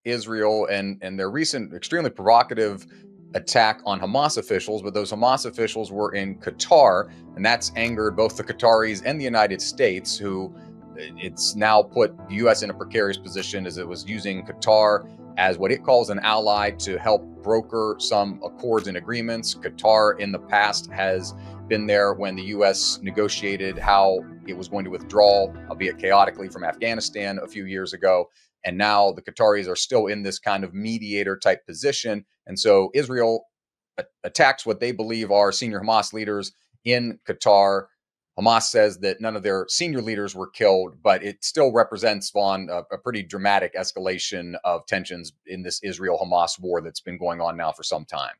Israel and their recent extremely provocative attack on Hamas officials, but those Hamas officials were in Qatar, and that's angered both the Qataris and the United States, who it's now put the U.S. in a precarious position as it was using Qatar as what it calls an ally to help broker some accords and agreements. Qatar in the past has been there when the U.S. negotiated how it was going to withdraw, albeit chaotically, from Afghanistan a few years ago. And now the Qataris are still in this kind of mediator type position. And so Israel attacks what they believe are senior Hamas leaders in Qatar. Hamas says that none of their senior leaders were killed, but it still represents, Vaughn, a pretty dramatic escalation of tensions in this Israel-Hamas war that's been going on now for some time.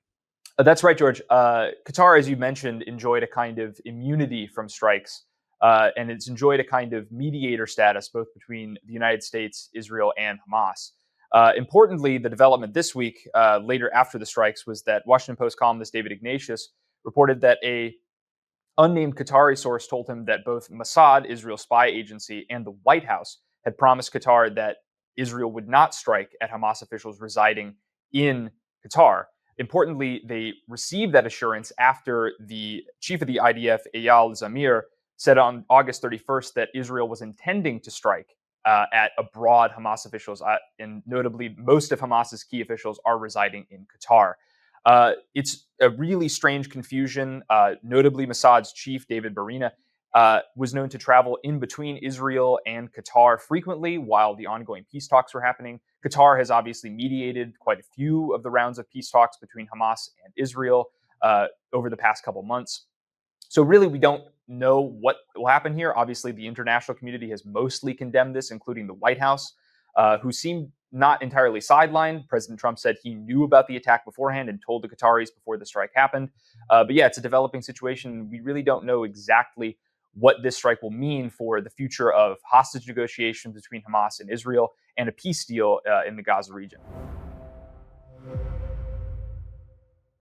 That's right, George. Qatar, as you mentioned, enjoyed a kind of immunity from strikes, and it's enjoyed a kind of mediator status both between the United States, Israel, and Hamas. Importantly, the development this week, later after the strikes, was that Washington Post columnist David Ignatius reported that a unnamed Qatari source told him that both Mossad, Israel's spy agency, and the White House had promised Qatar that Israel would not strike at Hamas officials residing in Qatar. Importantly, they received that assurance after the chief of the IDF, Eyal Zamir, said on August 31st that Israel was intending to strike at abroad Hamas officials, and notably, most of Hamas's key officials are residing in Qatar. It's a really strange confusion. Notably, Mossad's chief, David Barina, was known to travel in between Israel and Qatar frequently while the ongoing peace talks were happening. Qatar has obviously mediated quite a few of the rounds of peace talks between Hamas and Israel over the past couple months. So really, we don't know what will happen here. Obviously, the international community has mostly condemned this, including the White House, who seemed not entirely sidelined. President Trump said he knew about the attack beforehand and told the Qataris before the strike happened. But yeah, it's a developing situation. We really don't know exactly what this strike will mean for the future of hostage negotiations between Hamas and Israel and a peace deal in the Gaza region.